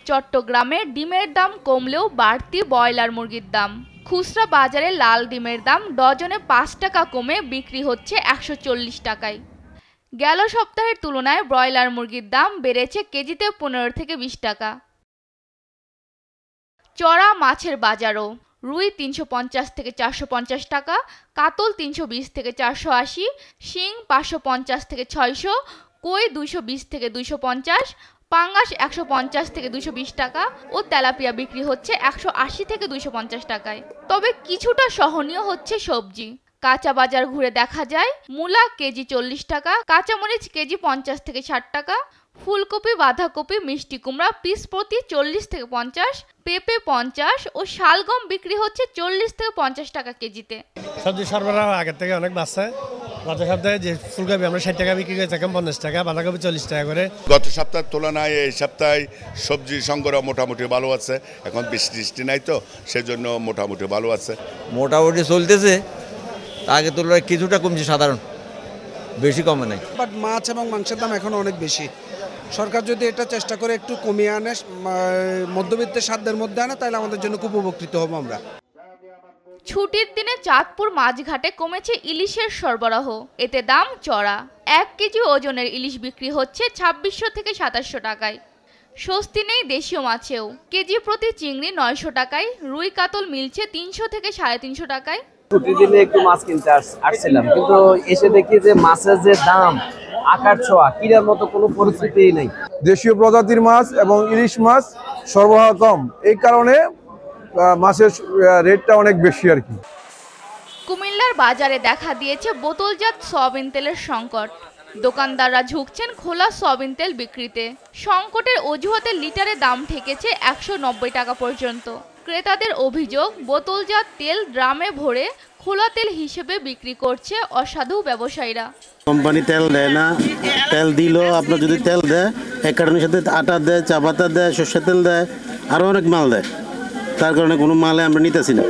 চট্টগ্রামে ডিমের দাম কমলেও বাড়তি ব্রয়লার মুরগির দাম। খুচরা বাজারে লাল ডিমের দাম ডজনে ৫ টাকা কমে বিক্রি হচ্ছে ১৪০ টাকায়। গেল সপ্তাহের তুলনায় ব্রয়লার মুরগির দাম বেড়েছে কেজিতে ১৫ থেকে ২০ টাকা। চড়া মাছের বাজারও রুই ৩৫০ থেকে ৪৫০ টাকা, কাতল ৩২০ থেকে ৪৮০, শিং ৫৫০ থেকে ৬০০, কই ২২০ থেকে ২৫০, পাঙ্গাস ১৫০ থেকে ২২০ টাকা ও তেলাপিয়া বিক্রি হচ্ছে ১৮০ থেকে ২৫০ টাকায়। তবে কিছুটা সহনীয় হচ্ছে সবজি। কাঁচা বাজার ঘুরে দেখা যায় মূলা কেজি ৪০ টাকা, কাঁচামরিচ কেজি ৫০ থেকে ৬০ টাকা, ফুলকপি, বাঁধাকপি, মিষ্টি কুমড়া পিস প্রতি ৪০ থেকে ৫০, পেঁপে ৫০ ও শালগম বিক্রি হচ্ছে ৪০ থেকে ৫০ টাকা কেজিতে। সবজি সরবরাহ আগের থেকে অনেক বাড়ছে। গত সপ্তাহে যে ফুলকপি আমরা ৬০ টাকা বিক্রি করেছি এখন ৫০ টাকা, বাঁধাকপি ৪০ টাকা করে। গত সপ্তাহের তুলনায় এই সপ্তাহে সবজি সংগ্রহ মোটামুটি ভালো আছে। এখন বৃষ্টি নাই তো, সেজন্য মোটামুটি ভালো আছে। মোটামুটি চলতেছে, আগে তুলনায় কিছুটা কমছে, সাধারণ বেশি কমে নাই। বাট মাছ এবং মাংসের দাম এখন অনেক বেশি। সরকার যদি এটা চেষ্টা করে একটু কমিয়ে আনে, মধ্যবিত্তের সাধ্যের মধ্যে আনে, তাহলে আমাদের জন্য খুব উপকৃত হব আমরা। ছুটির দিনে চাঁদপুর মাছঘাটে কমেছে ইলিশের সরবরাহ, এতে দাম চড়া। ১ কেজি ওজনের ইলিশ বিক্রি হচ্ছে ২৬০০ থেকে ২৭০০ টাকায়। স্বস্তি নেই দেশীয় মাছেও, কেজি প্রতি চিংড়ি ৯০০ টাকায়, রুই কাতল মিলছে ৩০০ থেকে ৩৫০ টাকায়। ছুটির দিনে একটু মাছ কিনতে আসছিলাম, কিন্তু এসে দেখি যে মাছের যে দাম আকার ছোঁয়া, কিনার মতো কোনো পরিস্থিতিই নেই। দেশীয় প্রজাতির মাছ এবং ইলিশ মাছ সরবরাহ কম, এই কারণে মাছের রেটটা অনেক বেশি আর কি। কুমিল্লার বাজারে দেখা দিয়েছে বোতলজাত সয়াবিন তেলের সংকট। দোকানদাররা ঝুঁকছেন খোলা সয়াবিন তেল বিক্রিতে। সংকটের অজুহাতে লিটারে দাম ঠেকেছে ১৯০ টাকা পর্যন্ত। ক্রেতাদের অভিযোগ, বোতলজাত তেল ড্রামে ভরে খোলা তেল হিসেবে বিক্রি করছে অসাধু ব্যবসায়ীরা। কোম্পানি তেল দেয় না, তেল দিলেও আপনার যদি তেল দেয় এক কারণের সাথে আটা দেয়, চা পাতা দেয়, সর্ষের তেল দেয়, আরও অনেক মাল দেয়। তার কারণে কোনো মালে আমরা নিতেছি না,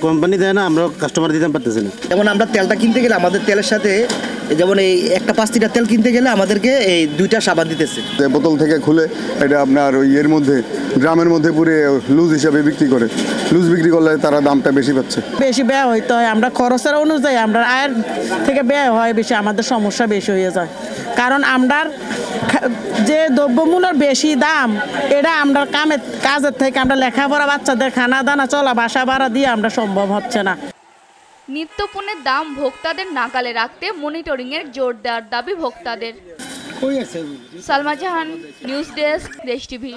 কোম্পানি দেয় না, আমরা কাস্টমার দিতে পারতেছি না। যেমন আমরা তেলটা কিনতে গেলে আমাদের তেলের সাথে যেমন এই একটা ৫ লিটার তেল কিনতে গেলে আমাদেরকে এই 2টা সাবান দিতেছে। বোতল থেকে খুলে এটা আপনার ওই এর মধ্যে ড্রামের মধ্যে পুরে লুজ হিসাবে বিক্রি করে। লুজ বিক্রি করলে তারা দামটা বেশি পাচ্ছে। বেশি ব্যয় হইতে হয়, আমরা খরচের অনুযায়ী আমরা আয়ের থেকে ব্যয় হয় বেশি, আমাদের সমস্যা বেশি হয়ে যায়। কারণ আমরা যে দ্রব্যমূল্যের বেশি দাম, এটা আমরা কাজের থেকে আমরা লেখাপড়া, বাচ্চাদের খানা দানা, চলা বাসা ভাড়া দিয়ে আমরা সম্ভব হচ্ছে না। নিত্যপণ্যের দাম ভোক্তাদের নাগালে রাখতে মনিটরিংয়ের জোর দেওয়ার দাবি ভোক্তাদের। সালমা জাহান, নিউজ ডেস্ক, দেশ টিভি।